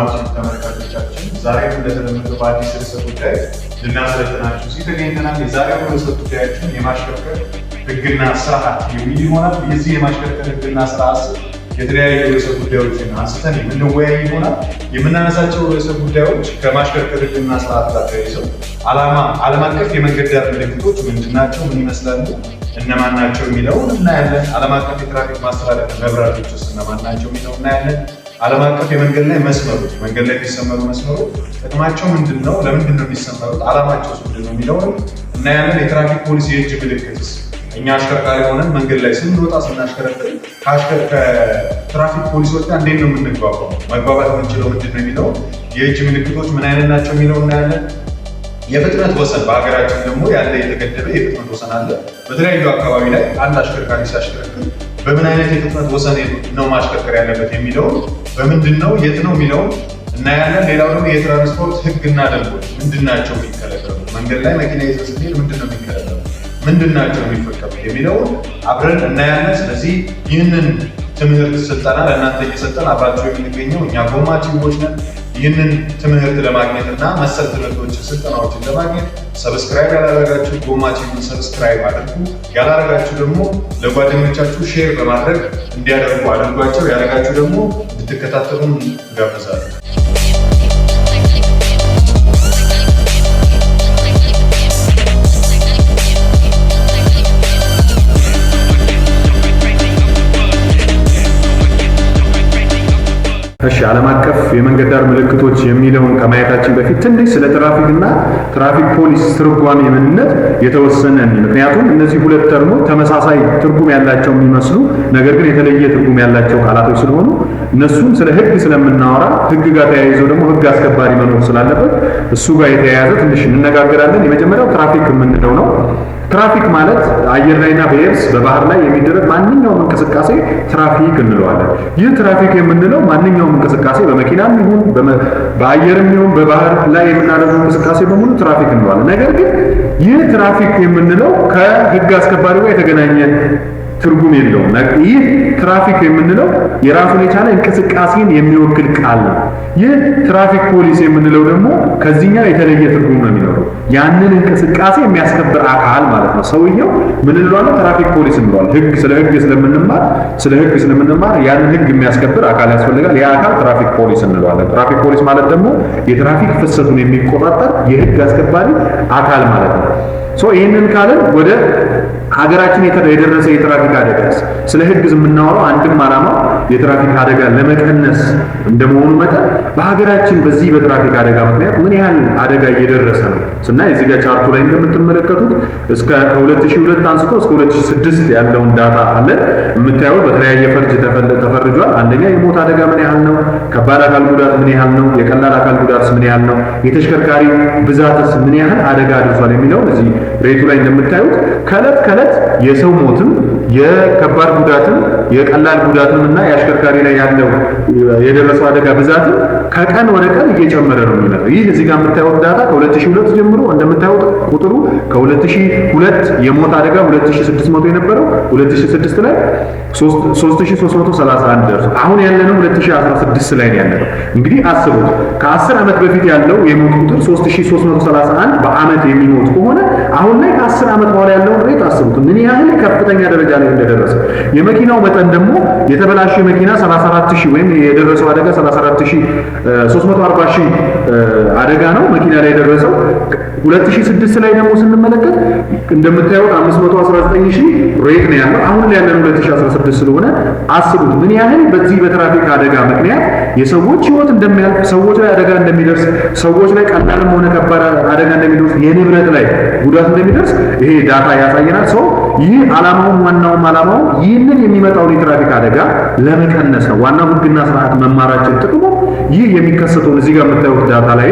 ጎማችን ተመልካቾቻችን ዛሬም እንደተለመደው በአዲስ ርዕሰ ጉዳይ ልናሰለጥናችሁ እዚህ ተገኝተናል። የዛሬው ርዕሰ ጉዳያችን የማሽከርከር ሕግና ስርዓት የሚል ይሆናል። የዚህ የማሽከርከር ሕግና ስርዓት የተለያዩ ርዕሰ ጉዳዮችን አንስተን የምንወያይ ይሆናል። የምናነሳቸው ርዕሰ ጉዳዮች ከማሽከርከር ሕግና ስርዓት ጋር ተያይዘው ዓለም አቀፍ የመንገድ ዳር ምልክቶች ምንድናቸው፣ ምን ይመስላሉ፣ እነማን ናቸው የሚለውን እናያለን። ዓለም አቀፍ የትራፊክ ማስተላለፊያ መብራቶች ውስጥ እነማን ናቸው የሚለው እናያለን። ዓለም አቀፍ የመንገድ ላይ መስመሮች፣ መንገድ ላይ የሚሰመሩ መስመሮች ጥቅማቸው ምንድን ነው፣ ለምንድን ነው የሚሰመሩት፣ ዓላማቸው ምንድን ነው የሚለውን እናያለን። የትራፊክ ፖሊስ የእጅ ምልክትስ እኛ አሽከርካሪ ሆነን መንገድ ላይ ስንወጣ ስናሽከረክር ከትራፊክ ፖሊሶች ጋር እንዴት ነው የምንግባባው፣ መግባባት የምንችለው ምንድን ነው የሚለው፣ የእጅ ምልክቶች ምን አይነት ናቸው የሚለው እናያለን። የፍጥነት ወሰን በሀገራችን ደግሞ ያለ የተገደበ የፍጥነት ወሰን አለ። በተለያዩ አካባቢ ላይ አንድ አሽከርካሪ ሲያሽከረክር በምን አይነት የፍጥነት ወሰን ነው ማሽከርከር ያለበት የሚለውን በምንድን ነው የት ነው የሚለውን እናያለን። ሌላው ደግሞ የትራንስፖርት ሕግና ደንቦች ምንድን ናቸው የሚከለከሉት፣ መንገድ ላይ መኪና ይዘው ስንሄድ ምንድን ነው የሚከለከሉት፣ ምንድን ናቸው የሚፈቀዱት የሚለውን አብረን እናያለን። ስለዚህ ይህንን ትምህርት ስልጠና ለእናንተ እየሰጠን አብራችሁ የምንገኘው እኛ ጎማ ቲዩቦች ነን። ይህንን ትምህርት ለማግኘት እና መሰል ትምህርቶችን ስልጠናዎችን ለማግኘት ሰብስክራይብ ያላረጋችሁ ጎማ ቲዩብን ሰብስክራይብ አድርጉ። ያላረጋችሁ ደግሞ ለጓደኞቻችሁ ሼር በማድረግ እንዲያደርጉ አድርጓቸው። ያደረጋችሁ ደግሞ እንድትከታተሉን እንጋብዛለን። እሺ፣ ዓለም አቀፍ የመንገድ ዳር ምልክቶች የሚለውን ከማየታችን በፊት ትንሽ ስለ ትራፊክና ትራፊክ ፖሊስ ትርጓሜ ምንነት የተወሰነ። ምክንያቱም እነዚህ ሁለት ተርሞች ተመሳሳይ ትርጉም ያላቸው የሚመስሉ ነገር ግን የተለየ ትርጉም ያላቸው ቃላቶች ስለሆኑ እነሱም ስለ ሕግ ስለምናወራ ሕግ ጋር ተያይዞ ደግሞ ሕግ አስከባሪ መኖር ስላለበት እሱ ጋር የተያያዘ ትንሽ እንነጋገራለን። የመጀመሪያው ትራፊክ የምንለው ነው። ትራፊክ ማለት አየር ላይና በየብስ በባህር ላይ የሚደረግ ማንኛውም እንቅስቃሴ ትራፊክ እንለዋለን። ይህ ትራፊክ የምንለው ማንኛውም እንቅስቃሴ በመኪናም ይሁን በአየርም ይሁን በባህር ላይ የምናደርገው እንቅስቃሴ በሙሉ ትራፊክ እንለዋለን። ነገር ግን ይህ ትራፊክ የምንለው ከሕግ አስከባሪ ጋር የተገናኘ ትርጉም የለውም። ይህ ትራፊክ የምንለው የራሱን የቻለ እንቅስቃሴን የሚወክል ቃል ነው። ይህ ትራፊክ ፖሊስ የምንለው ደግሞ ከዚህኛው የተለየ ትርጉም ነው የሚኖረው። ያንን እንቅስቃሴ የሚያስከብር አካል ማለት ነው። ሰውየው ምን እንለዋለን? ትራፊክ ፖሊስ እንለዋለን። ስለ ሕግ ስለምንማር ያንን ሕግ የሚያስከብር አካል ያስፈልጋል። ያ አካል ትራፊክ ፖሊስ እንለዋለን። ትራፊክ ፖሊስ ማለት ደግሞ የትራፊክ ፍሰቱን የሚቆጣጠር የሕግ አስከባሪ አካል ማለት ነው። ይህንን ካለን ወደ ሀገራችን የደረሰ የትራፊክ አደጋ ስለ ሕግ የምናወራው አንድም ዓላማው የትራፊክ አደጋ ለመቀነስ እንደመሆኑ መጠን በሀገራችን በዚህ በትራፊክ አደጋ ምክንያት ምን ያህል አደጋ እየደረሰ ነው ስናይ እዚህ ጋር ቻርቱ ላይ እንደምትመለከቱት እስከ 2002 አንስቶ እስከ 2006 ያለውን ዳታ አለ። የምታዩት በተለያየ ፈርጅ ተፈርጇል። አንደኛ የሞት አደጋ ምን ያህል ነው፣ ከባድ አካል ጉዳት ምን ያህል ነው፣ የቀላል አካል ጉዳትስ ምን ያህል ነው፣ የተሽከርካሪ ብዛትስ ምን ያህል አደጋ አድርሷል የሚለው እዚህ ሬቱ ላይ እንደምታዩት ከዕለት የሰው ሞትም የከባድ ጉዳትም የቀላል ጉዳትም እና የአሽከርካሪ ላይ ያለው የደረሰው አደጋ ብዛትም ከቀን ወደ ቀን እየጨመረ ነው የሚመጣው። ይህ እዚህ ጋር የምታዩት ዳታ ከ2002 ጀምሮ እንደምታዩት ቁጥሩ ከ2002 የሞት አደጋ 2600 የነበረው 2006 ላይ 3331 ደርሷል። አሁን ያለነው 2016 ላይ ነው ያለነው። እንግዲህ አስቡት ከ10 ዓመት በፊት ያለው የሞት ቁጥር 3331 በአመት የሚሞት ከሆነ አሁን ላይ ከ10 ዓመት በኋላ ያለውን ሬት አስቡት ምን ያህል ከፍተኛ ደረጃ ላይ እንደደረሰ። የመኪናው መጠን ደግሞ የተበላሸ መኪና 34000 ወይም የደረሰው አደጋ 340,000 አደጋ ነው መኪና ላይ የደረሰው። 2006 ላይ ደግሞ ስንመለከት እንደምታዩት 519,000 ሬት ነው ያለው። አሁን ላይ ያለነው 2016 ስለሆነ አስቡት ምን ያህል በዚህ በትራፊክ አደጋ ምክንያት የሰዎች ሕይወት እንደሚያልፍ፣ ሰዎች ላይ አደጋ እንደሚደርስ፣ ሰዎች ላይ ቀላልም ሆነ ከባድ አደጋ እንደሚደርስ፣ የንብረት ላይ ጉዳት እንደሚደርስ ይሄ ዳታ ያሳየናል። ይህ ዓላማውም ዋናውም ዓላማው ይህንን የሚመጣውን የትራፊክ አደጋ ለመቀነስ ነው። ዋናው ሕግና ስርዓት መማራችን ጥቅሙ ይህ የሚከሰተውን እዚህ ጋር የምታዩት ዳታ ላይ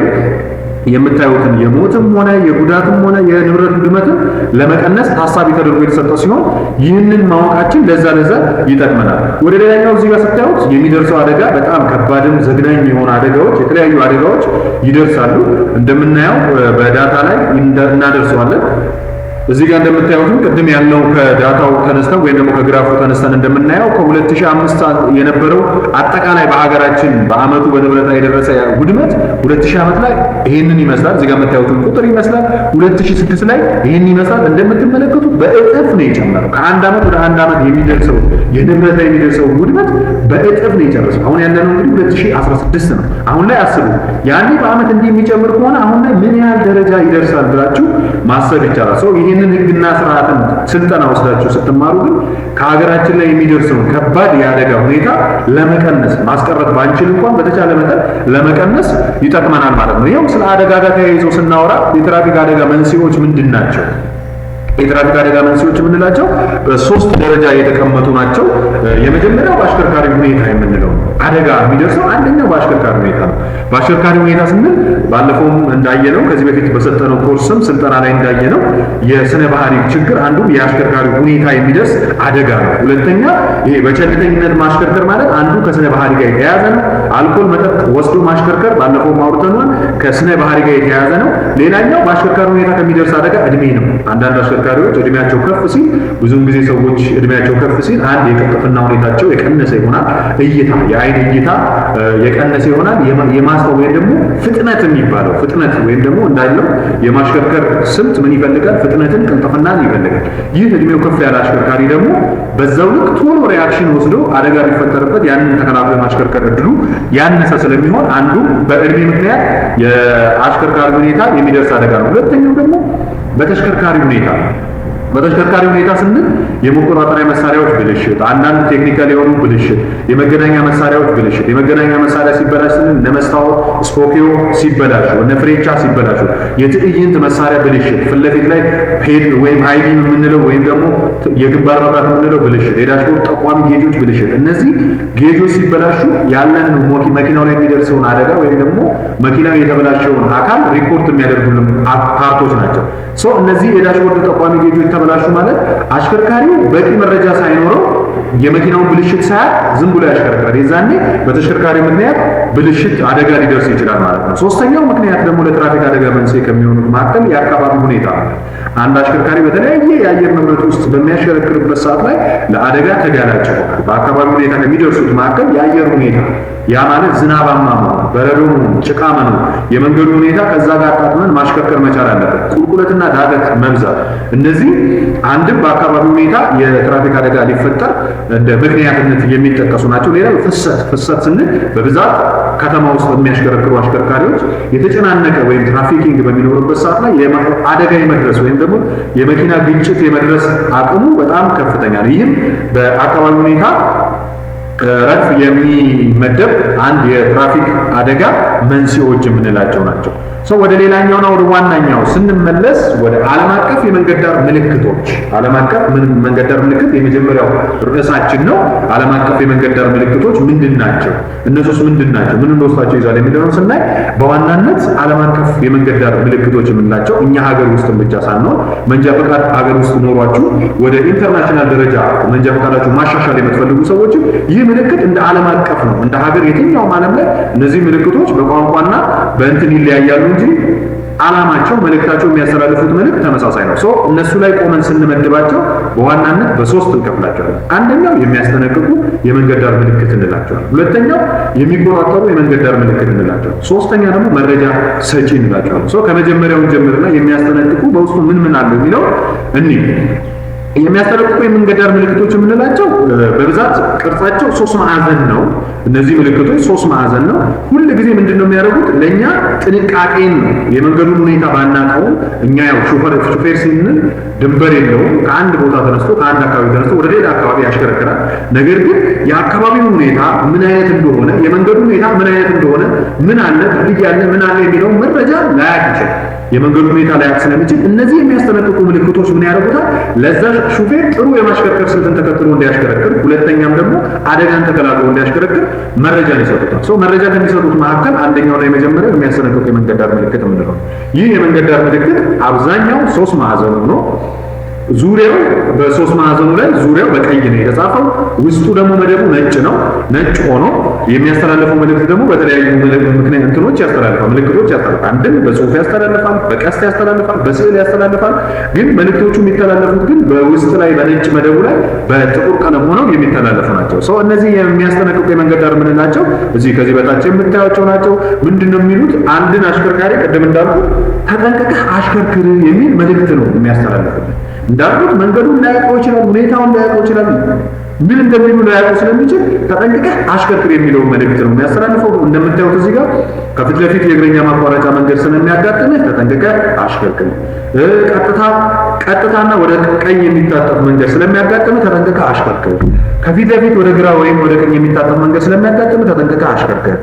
የምታዩትን የሞትም ሆነ የጉዳትም ሆነ የንብረት ውድመትን ለመቀነስ ታሳቢ ተደርጎ የተሰጠ ሲሆን ይህንን ማወቃችን ለዛ ይጠቅመናል። ወደ ሌላኛው እዚህ ጋር ስታዩት የሚደርሰው አደጋ በጣም ከባድም ዘግናኝ የሆኑ አደጋዎች የተለያዩ አደጋዎች ይደርሳሉ። እንደምናየው በዳታ ላይ እናደርሰዋለን። እዚህ ጋር እንደምታዩት ቅድም ያለው ከዳታው ተነስተን ወይም ደግሞ ከግራፉ ተነስተን እንደምናየው ከ2005 የነበረው አጠቃላይ በሀገራችን በአመቱ በንብረት ላይ የደረሰ ውድመት 2000 ዓመት ላይ ይሄንን ይመስላል። እዚህ ጋር የምታዩትን ቁጥር ይመስላል። 2006 ላይ ይሄን ይመስላል። እንደምትመለከቱት በእጥፍ ነው የጨመረው። ከአንድ ዓመት ወደ አንድ ዓመት የሚደርሰው የንብረት ላይ የሚደርሰው ውድመት በእጥፍ ነው የጨረሰው። አሁን ያለነው እንግዲህ 2016 ነው። አሁን ላይ አስቡ፣ ያኔ በአመት እንዲህ የሚጨምር ከሆነ አሁን ላይ ምን ያህል ደረጃ ይደርሳል ብላችሁ ማሰብ ይቻላል። ሰው ይሄንን ህግና ስርዓትን ስልጠና ወስዳችሁ ስትማሩ ግን ከሀገራችን ላይ የሚደርሰውን ከባድ የአደጋ ሁኔታ ለመቀነስ ማስቀረት ባንችል እንኳን በተቻለ መጠን ለመቀነስ ይጠቅመናል ማለት ነው። ይሄው ስለ አደጋ ጋር ተያይዞ ስናወራ የትራፊክ አደጋ መንስኤዎች ምንድን ናቸው? የትራፊክ አደጋ መንስኤዎች የምንላቸው በሶስት ደረጃ የተቀመጡ ናቸው። የመጀመሪያው በአሽከርካሪ ሁኔታ የምንለው አደጋ የሚደርሰው አንደኛው በአሽከርካሪ ሁኔታ ነው። በአሽከርካሪ ሁኔታ ስንል ባለፈውም እንዳየነው ከዚህ በፊት በሰጠነው ኮርስም ስልጠና ላይ እንዳየነው የስነ ባህሪ ችግር አንዱ የአሽከርካሪ ሁኔታ የሚደርስ አደጋ ነው። ሁለተኛ ይሄ በቸልተኝነት ማሽከርከር ማለት አንዱ ከስነ ባህሪ ጋር የተያያዘ ነው። አልኮል መጠጥ ወስዶ ማሽከርከር ባለፈው አውርተናል፣ ከስነ ባህሪ ጋር የተያያዘ ነው። ሌላኛው በአሽከርካሪ ሁኔታ ከሚደርስ አደጋ እድሜ ነው። አንዳንድ አሽከርካሪዎች እድሜያቸው ከፍ ሲል ብዙውን ጊዜ ሰዎች እድሜያቸው ከፍ ሲል አንድ የቅልጥፍና ሁኔታቸው የቀነሰ ይሆናል። እይታ የአይን እይታ የቀነሰ ይሆናል። የማስተዋል ወይም ደግሞ ፍጥነት የሚባለው ፍጥነት ወይም ደግሞ እንዳለው የማሽከርከር ስልት ምን ይፈልጋል? ፍጥነትን፣ ቅልጥፍናን ይፈልጋል። ይህ እድሜው ከፍ ያለ አሽከርካሪ ደግሞ በዛው ልክ ቶሎ ሪአክሽን ወስዶ አደጋ ቢፈጠርበት ያንን ተከላክሎ የማሽከርከር እድሉ ያነሰ ስለሚሆን አንዱ በእድሜ ምክንያት የአሽከርካሪ ሁኔታ የሚደርስ አደጋ ነው። ሁለተኛው ደግሞ በተሽከርካሪ ሁኔታ በተሽከርካሪ ሁኔታ ስንል የመቆጣጠሪያ መሳሪያዎች ብልሽት፣ አንዳንድ ቴክኒካል የሆኑ ብልሽት፣ የመገናኛ መሳሪያዎች ብልሽት። የመገናኛ መሳሪያ ሲበላሽ ስንል እነ መስታወት ስፖኪዮ ሲበላሹ፣ እነ ፍሬቻ ሲበላሹ፣ የትዕይንት መሳሪያ ብልሽት፣ ፊት ለፊት ላይ ሄድ ወይም ሃይቢም የምንለው ወይም ደግሞ የግንባር መብራት የምንለው ብልሽት፣ የዳሽቦርድ ጠቋሚ ጌጆች ብልሽት። እነዚህ ጌጆች ሲበላሹ ያለንን መኪናው ላይ የሚደርሰውን አደጋ ወይም ደግሞ መኪናው የተበላሸውን አካል ሪፖርት የሚያደርጉልን ፓርቶች ናቸው። እነዚህ የዳሽቦርድ ጠቋሚ ጌጆች ተበላሹ ማለት አሽከርካሪው በቂ መረጃ ሳይኖረው የመኪናውን ብልሽት ሳያቅ ዝም ብሎ ያሽከረክራል። የዛኔ በተሽከርካሪ ምክንያት ብልሽት አደጋ ሊደርስ ይችላል ማለት ነው። ሶስተኛው ምክንያት ደግሞ ለትራፊክ አደጋ መንስኤ ከሚሆኑት መካከል የአካባቢ ሁኔታ ነው። አንድ አሽከርካሪ በተለያየ የአየር ንብረት ውስጥ በሚያሽከረክርበት ሰዓት ላይ ለአደጋ ተጋላጭ ይሆናል። በአካባቢ ሁኔታ ከሚደርሱት መካከል የአየር ሁኔታ ያ ማለት ዝናባማ መሆን፣ በረዶ መሆን፣ ጭቃ መሆን፣ የመንገዱ ሁኔታ ከዛ ጋር አጣጥመን ማሽከርከር መቻል አለበት። ቁልቁለትና ዳገት መብዛት፣ እነዚህ አንድም በአካባቢ ሁኔታ የትራፊክ አደጋ ሊፈጠር እንደ ምክንያትነት የሚጠቀሱ ናቸው። ሌላው ፍሰት ስንል በብዛት ከተማ ውስጥ የሚያሽከረክሩ አሽከርካሪዎች የተጨናነቀ ወይም ትራፊኪንግ በሚኖርበት ሰዓት ላይ አደጋ የመድረስ ወይም ደግሞ የመኪና ግጭት የመድረስ አቅሙ በጣም ከፍተኛ ነው። ይህም በአካባቢ ሁኔታ ረድፍ የሚመደብ አንድ የትራፊክ አደጋ መንስኤዎች የምንላቸው ናቸው። ወደ ሌላኛውና ወደ ዋናኛው ስንመለስ ወደ ዓለም አቀፍ የመንገድ ዳር ምልክቶች። ዓለም አቀፍ መንገድ ዳር ምልክት የመጀመሪያው ርዕሳችን ነው። ዓለም አቀፍ የመንገድ ዳር ምልክቶች ምንድን ናቸው? እነሱስ ምንድን ናቸው? ምን እንደወስዳቸው ይዛል የሚለውን ስናይ በዋናነት ዓለም አቀፍ የመንገድ ዳር ምልክቶች የምንላቸው እኛ ሀገር ውስጥ ብቻ ሳንሆን መንጃ ፈቃድ ሀገር ውስጥ ኖሯችሁ ወደ ኢንተርናሽናል ደረጃ መንጃ ፈቃዳችሁ ማሻሻል የምትፈልጉ ሰዎች ይህ ምልክት እንደ ዓለም አቀፍ ነው። እንደ ሀገር የትኛውም ዓለም ላይ እነዚህ ምልክቶች በቋንቋና በእንትን ይለያያሉ እንጂ ዓላማቸው መልእክታቸው የሚያስተላልፉት መልእክት ተመሳሳይ ነው። እነሱ ላይ ቆመን ስንመድባቸው በዋናነት በሶስት እንከፍላቸዋለን። አንደኛው የሚያስጠነቅቁ የመንገድ ዳር ምልክት እንላቸዋለን። ሁለተኛው የሚቆጣጠሩ የመንገድ ዳር ምልክት እንላቸዋለን። ሶስተኛ ደግሞ መረጃ ሰጪ እንላቸዋለን። ከመጀመሪያውን ጀምርና የሚያስጠነቅቁ በውስጡ ምን ምን አለው የሚለው እኒህ የሚያስጠነቅቁ የመንገድ ዳር ምልክቶች የምንላቸው በብዛት ቅርጻቸው 3 ማዕዘን ነው። እነዚህ ምልክቶች 3 ማዕዘን ነው። ሁል ጊዜ ምንድነው የሚያደርጉት? ለኛ ጥንቃቄን የመንገዱን ሁኔታ ባናቀው እኛ ያው ሹፌር ስንል ድንበር የለውም። ከአንድ ቦታ ተነስቶ ከአንድ አካባቢ ተነስቶ ወደ ሌላ አካባቢ ያሽከረክራል። ነገር ግን የአካባቢው ሁኔታ ምን አይነት እንደሆነ፣ የመንገዱ ሁኔታ ምን አይነት እንደሆነ፣ ምን አለ ድልድይ ያለ ምን አለ የሚለው መረጃ ላያቅ ይችላል። የመንገዱ ሁኔታ ላያቅ ስለሚችል እነዚህ የሚያስጠነቅቁ ምልክቶች ምን ያደርጉታል? ለዛ ሹፌር ጥሩ የማሽከርከር ስልትን ተከትሎ እንዲያሽከረክር፣ ሁለተኛም ደግሞ አደጋን ተከላክሎ እንዲያሽከረክር መረጃን ይሰጡታል። መረጃ ከሚሰጡት መካከል አንደኛው ነው የመጀመሪያው የሚያስጠነቅቁ የመንገድ ዳር ምልክት የምንለው። ይህ የመንገድ ዳር ምልክት አብዛኛው 3 ማዕዘን ሆኖ ዙሪያው በሶስት ማዕዘኑ ላይ ዙሪያው በቀይ ነው የተጻፈው። ውስጡ ደግሞ መደቡ ነጭ ነው። ነጭ ሆኖ የሚያስተላልፈው መልእክት ደግሞ በተለያዩ እንትኖች ያስተላልፋል፣ ምልክቶች ያስተላልፋል። አንድም በጽሁፍ ያስተላልፋል፣ በቀስት ያስተላልፋል፣ በስዕል ያስተላልፋል። ግን መልእክቶቹ የሚተላለፉት ግን በውስጥ ላይ በነጭ መደቡ ላይ በጥቁር ቀለም ሆነው የሚተላለፉ ናቸው። ሰው እነዚህ የሚያስጠነቅቁ የመንገድ ዳር የምንላቸው እዚህ ከዚህ በታች የምታዩቸው ናቸው። ምንድነው የሚሉት? አንድን አሽከርካሪ ቅድም እንዳልኩት ተጠንቅቀህ አሽከርክር የሚል መልእክት ነው የሚያስተላልፍልን። እንዳልኩት መንገዱን ላያውቀው ይችላል፣ ሁኔታውን ላያውቀው ይችላል፣ ምን እንደሚሉ ላያውቀው ስለሚችል ተጠንቅቀህ አሽከርክር የሚለው መልእክት ነው የሚያስተላልፈው። እንደምታዩት እዚህ ጋር ከፊት ለፊት የእግረኛ ማቋረጫ መንገድ ስለሚያጋጥምህ ተጠንቅቀህ አሽከርክር፣ ቀጥታና ወደ ቀኝ የሚታጠፍ መንገድ ስለሚያጋጥምህ ተጠንቅቀህ አሽከርክር፣ ከፊት ለፊት ወደ ግራ ወይም ወደ ቀኝ የሚታጠፍ መንገድ ስለሚያጋጥምህ ተጠንቅቀህ አሽከርክር፣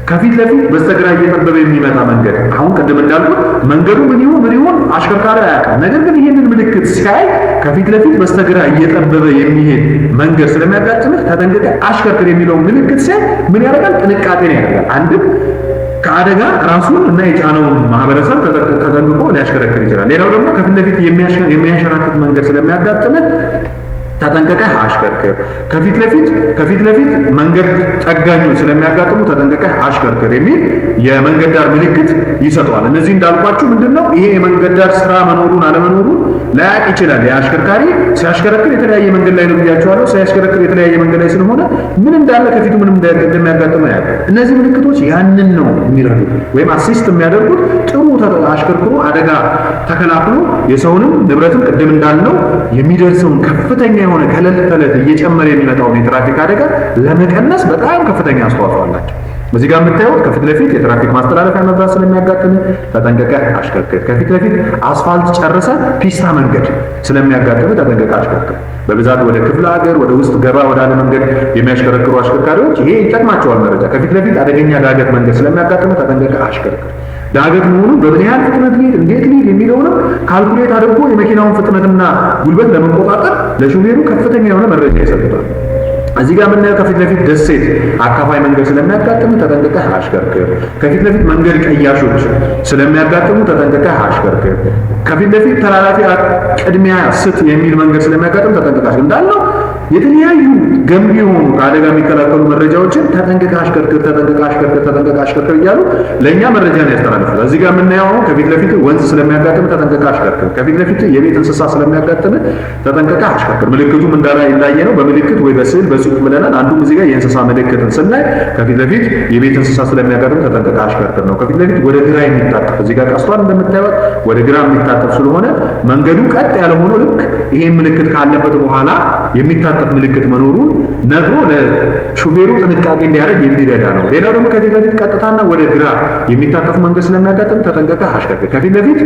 ከፊት ለፊት በስተግራ እየጠበበ የሚመጣ መንገድ፣ አሁን ቅድም እንዳልኩት መንገዱ ምን ይሁን አሽከርካሪ አያውቅም። ነገር ግን ይህንን ምልክት ሲያይ ከፊት ለፊት በስተግራ እየጠበበ የሚሄድ መንገድ ስለሚያጋጥምህ ተጠንቅቀህ አሽከርክር የሚለው ምልክት ሲያይ ምን ያደርጋል? ጥንቃቄን ያደርጋል። አንድም ከአደጋ ራሱን እና የጫነውን ማህበረሰብ ተጠንቅቆ ሊያሽከረክር ይችላል። ሌላው ደግሞ ከፊት ለፊት የሚያንሸራትት መንገድ ስለሚያጋጥምህ ተጠንቀቀህ አሽከርክር፣ ከፊት ለፊት መንገድ ጠጋኞች ስለሚያጋጥሙ ተጠንቀቀህ አሽከርክር የሚል የመንገድ ዳር ምልክት ይሰጠዋል። እነዚህ እንዳልኳችሁ ምንድነው ይሄ የመንገድ ዳር ስራ መኖሩን አለመኖሩን ላያቅ ይችላል። የአሽከርካሪ ሲያሽከረክር የተለያየ መንገድ ላይ ነው ብያቸዋለሁ። ሲያሽከረክር የተለያየ መንገድ ላይ ስለሆነ ምን እንዳለ ከፊቱ ምንም እንደሚያጋጥመው ያለ እነዚህ ምልክቶች ያንን ነው የሚረዱት ወይም አሲስት የሚያደርጉት ጥሩ አሽከርክሮ አደጋ ተከላክሎ የሰውንም ንብረትም ቅድም እንዳልነው የሚደርሰውን ከፍተኛ የሆነ ከዕለት ተዕለት እየጨመረ የሚመጣውን የትራፊክ አደጋ ለመቀነስ በጣም ከፍተኛ አስተዋጽኦ አላቸው። በዚህ ጋር የምታዩት ከፊት ለፊት የትራፊክ ማስተላለፊያ መብራት ስለሚያጋጥም ተጠንቀቀህ አሽከርክር፣ ከፊት ለፊት አስፋልት ጨርሰ ፒስታ መንገድ ስለሚያጋጥም ተጠንቀቀህ አሽከርክር። በብዛት ወደ ክፍለ ሀገር ወደ ውስጥ ገባ ወዳለ መንገድ የሚያሽከረክሩ አሽከርካሪዎች ይሄ ይጠቅማቸዋል መረጃ። ከፊት ለፊት አደገኛ ዳገት መንገድ ስለሚያጋጥም ተጠንቀቀህ አሽከርክር። ዳገት መሆኑ በምን ያህል ፍጥነት ሊሄድ እንዴት ሊሄድ የሚለውንም ካልኩሌት አድርጎ የመኪናውን ፍጥነትና ጉልበት ለመቆጣጠር ለሹፌሩ ከፍተኛ የሆነ መረጃ ይሰጣል። እዚህ ጋር የምናየው ከፊት ለፊት ደሴት አካፋይ መንገድ ስለሚያጋጥሙ ተጠንቅቀህ አሽከርክር። ከፊት ለፊት መንገድ ቀያሾች ስለሚያጋጥሙ ተጠንቅቀህ አሽከርክር። ከፊት ለፊት ተላላፊ ቅድሚያ ስት የሚል መንገድ ስለሚያጋጥም ተጠንቅቀህ እንዳልነው የተለያዩ ገንቢ የሆኑ ከአደጋ የሚከላከሉ መረጃዎችን ተጠንቅቀህ አሽከርክር፣ ተጠንቅቀህ አሽከርክር፣ ተጠንቅቀህ አሽከርክር እያሉ ለእኛ መረጃን ያስተላልፋል። እዚህ ጋር የምናየው ከፊት ለፊት ወንዝ ስለሚያጋጥም ተጠንቅቀህ አሽከርክር። ከፊት ለፊት የቤት እንስሳ ስለሚያጋጥም ተጠንቅቀህ አሽከርክር። ምልክቱም እንዳላየ ነው በምልክት ወይ በስዕል በጽሁፍ ብለናል። አንዱም እዚህ ጋር የእንስሳ ምልክትን ስናይ ከፊት ለፊት የቤት እንስሳ ስለሚያጋጥም ተጠንቅቀህ አሽከርክር ነው። ከፊት ለፊት ወደ ግራ የሚታጠፍ እዚህ ጋር ቀስቷን እንደምታዩት ወደ ግራ የሚታጠፍ ስለሆነ መንገዱ ቀጥ ያለ ሆኖ ልክ ይሄን ምልክት ካለበት በኋላ የሚታጠፍ ምልክት መኖሩን ነግሮ ለሹፌሩ ጥንቃቄ እንዲያደርግ የሚረዳ ነው። ሌላው ደግሞ ከፊት ለፊት ቀጥታና ወደ ግራ የሚታጠፍ መንገድ ስለሚያጋጥም ተጠንቀቀህ አሽከርክር። ከፊት ለፊት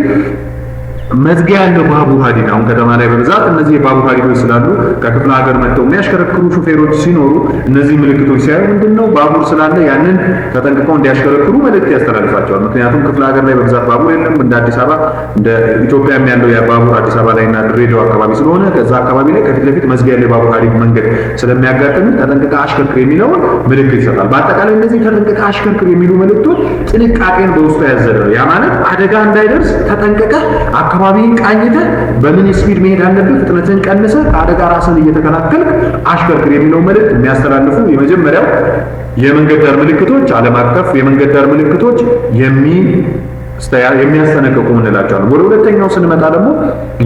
መዝጊያ ያለው ባቡር ሀዲድ አሁን ከተማ ላይ በብዛት እነዚህ የባቡር ሀዲዶች ስላሉ ከክፍለ ሀገር መጥተው የሚያሽከረክሩ ሹፌሮች ሲኖሩ እነዚህ ምልክቶች ሲያዩ ምንድነው ባቡር ስላለ ያንን ተጠንቅቀው እንዲያሽከረክሩ መልእክት ያስተላልፋቸዋል። ምክንያቱም ክፍለ ሀገር ላይ በብዛት ባቡር የለም። እንደ አዲስ አበባ እንደ ኢትዮጵያም ያለው የባቡር አዲስ አበባ ላይ እና ድሬዳዋ አካባቢ ስለሆነ ከዛ አካባቢ ላይ ከፊት ለፊት መዝጊያ ያለው የባቡር ሀዲድ መንገድ ስለሚያጋጥም ተጠንቅቀህ አሽከርክር የሚለውን ምልክት ይሰጣል። በአጠቃላይ እነዚህ ተጠንቅቀህ አሽከርክር የሚሉ ምልክቶች ጥንቃቄን በውስጡ ያዘለ ነው። ያ ማለት አደጋ እንዳይደርስ ተጠንቅቀህ አካባቢን ቃኝተህ በምን ስፒድ መሄድ አለብህ፣ ፍጥነትን ቀንሰህ ከአደጋ ራስን እየተከላከልክ አሽከርክር የሚለው መልእክት የሚያስተላልፉ የመጀመሪያው የመንገድ ዳር ምልክቶች ዓለም አቀፍ የመንገድ ዳር ምልክቶች የሚያስጠነቅቁ እንላቸዋለን። ወደ ሁለተኛው ስንመጣ ደግሞ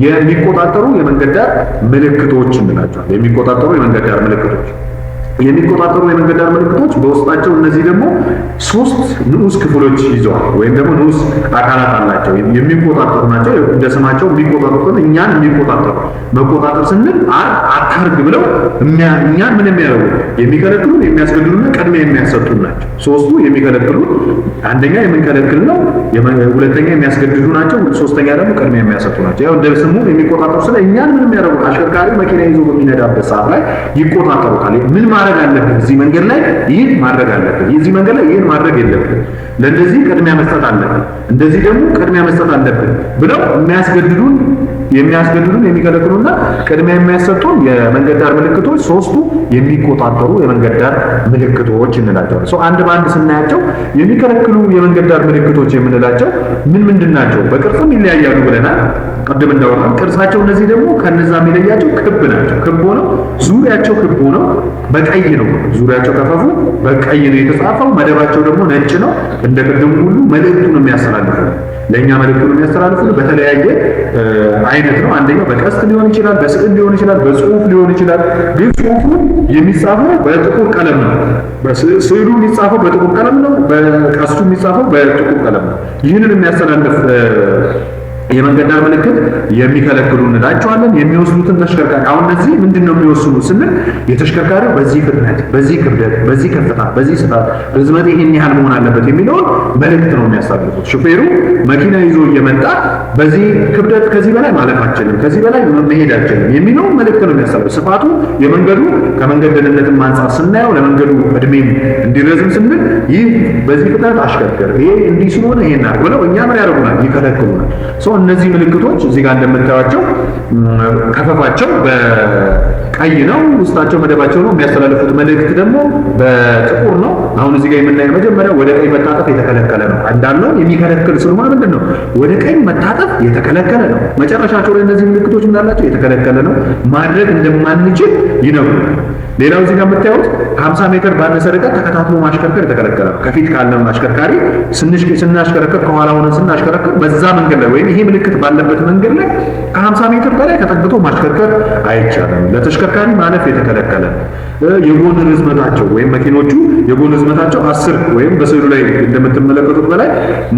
የሚቆጣጠሩ የመንገድ ዳር ምልክቶች እንላቸዋለን። የሚቆጣጠሩ የመንገድ ዳር ምልክቶች የመንገድ ዳር ምልክቶች በውስጣቸው እነዚህ ደግሞ ሶስት ንዑስ ክፍሎች ይዘዋል ወይም ደግሞ ንዑስ አካላት አላቸው። የሚቆጣጠሩ ናቸው። እንደ ስማቸው የሚቆጣጠሩ እኛን የሚቆጣጠሩ መቆጣጠር ስንል አታርግ ብለው እኛን ምን የሚያደርጉ የሚከለክሉ የሚያስገድዱና ቅድሚያ የሚያሰጡ ናቸው። ሶስቱ የሚከለክሉ አንደኛ የምንከለክል ነው፣ ሁለተኛ የሚያስገድዱ ናቸው፣ ሶስተኛ ደግሞ ቅድሚያ የሚያሰጡ ናቸው። ያው እንደ ስሙ የሚቆጣጠሩ ስለ እኛን ምን የሚያደርጉ አሽከርካሪ መኪና ይዞ በሚነዳበት ሰዓት ላይ ይቆጣጠሩታል። ምን ማድረግ አለብህ፣ እዚህ መንገድ ላይ ይህን ማድረግ አለብህ፣ እዚህ መንገድ ላይ ይህን ማድረግ የለብህ፣ ለእንደዚህ ቅድሚያ መስጠት አለብህ፣ እንደዚህ ደግሞ ቅድሚያ መስጠት አለብህ ብለው የሚያስገድዱን የሚያስገድዱን የሚከለክሉና ቅድሚያ የሚያሰጡን የመንገድ ዳር ምልክቶች ሶስቱ የሚቆጣጠሩ የመንገድ ዳር ምልክቶች እንላቸዋለን። አንድ በአንድ ስናያቸው የሚከለክሉ የመንገድ ዳር ምልክቶች የምንላቸው ምን ምንድን ናቸው? በቅርጽም ይለያያሉ ብለናል ቅድም እንዳወራን። ቅርጻቸው እነዚህ ደግሞ ከነዛ የሚለያቸው ክብ ናቸው። ክብ ሆነው ዙሪያቸው ክብ ሆነው በቀይ ነው። ዙሪያቸው ከፈፉ በቀይ ነው የተጻፈው። መደባቸው ደግሞ ነጭ ነው። እንደ ቅድሙ ሁሉ መልእክቱን የሚያስተላልፉ ለኛ መልእክቱን የሚያስተላልፉ በተለያየ አይነት ነው። አንደኛው በቀስት ሊሆን ይችላል፣ በስዕል ሊሆን ይችላል፣ በጽሁፍ ሊሆን ይችላል። ግን ጽሁፉ የሚጻፈው በጥቁር ቀለም ነው። ስዕሉ የሚጻፈው በጥቁር ቀለም ነው። በቀስቱ የሚጻፈው በጥቁር ቀለም ነው። ይህንን የሚያስተላልፍ የመንገድ ዳር ምልክት የሚከለክሉ እንላቸዋለን። የሚወስዱትን ተሽከርካሪ አሁን እነዚህ ምንድነው የሚወስኑ ስንል የተሽከርካሪው በዚህ ፍጥነት፣ በዚህ ክብደት፣ በዚህ ከፍታ፣ በዚህ ስፋት፣ ርዝመት ይሄን ያህል መሆን አለበት የሚለውን መልእክት ነው የሚያስተላልፉት። ሹፌሩ መኪና ይዞ እየመጣ በዚህ ክብደት ከዚህ በላይ ማለፍ አልችልም፣ ከዚህ በላይ መሄድ አልችልም የሚለውን መልእክት ነው የሚያስተላልፉት። ስፋቱ የመንገዱ ከመንገድ ደህንነትም አንጻር ስናየው ለመንገዱ እድሜም እንዲረዝም ስንል ይህ በዚህ ፍጥነት አሽከርክር፣ ይሄ እንዲህ ስለሆነ ይሄን አድርግ ብለው እኛ ምን ያደርጉናል? ይከለክሉናል። እነዚህ ምልክቶች እዚህ ጋር እንደምታዩቸው ከፈፋቸው በቀይ ነው፣ ውስጣቸው መደባቸው ነው። የሚያስተላልፉት መልእክት ደግሞ በጥቁር ነው። አሁን እዚህ ጋር የምናየው መጀመሪያ ወደ ቀኝ መታጠፍ የተከለከለ ነው እንዳልነው የሚከለክል ስለሆነ ምንድን ነው ወደ ቀኝ መታጠፍ የተከለከለ ነው። መጨረሻቸው ላይ እነዚህ ምልክቶች ምናላቸው የተከለከለ ነው ማድረግ እንደማንችል ይነግሩናል። ሌላው እዚህ ጋር የምታዩት 50 ሜትር ባነሰ ርቀት ተከታትሎ ማሽከርከር የተከለከለ ነው። ከፊት ካለው አሽከርካሪ ስናሽከረከር ከኋላ ሆነን ስናሽከረከር በዛ መንገድ ላይ ወይም ይሄ ምልክት ባለበት መንገድ ላይ ከ50 ሜትር በላይ ተጠግቶ ማሽከርከር አይቻልም። ለተሽከርካሪ ማለፍ የተከለከለ ነው። የጎን ርዝመታቸው ወይም መኪኖቹ የጎን ርዝመታቸው 10 ወይም በስዕሉ ላይ እንደምትመለከቱት በላይ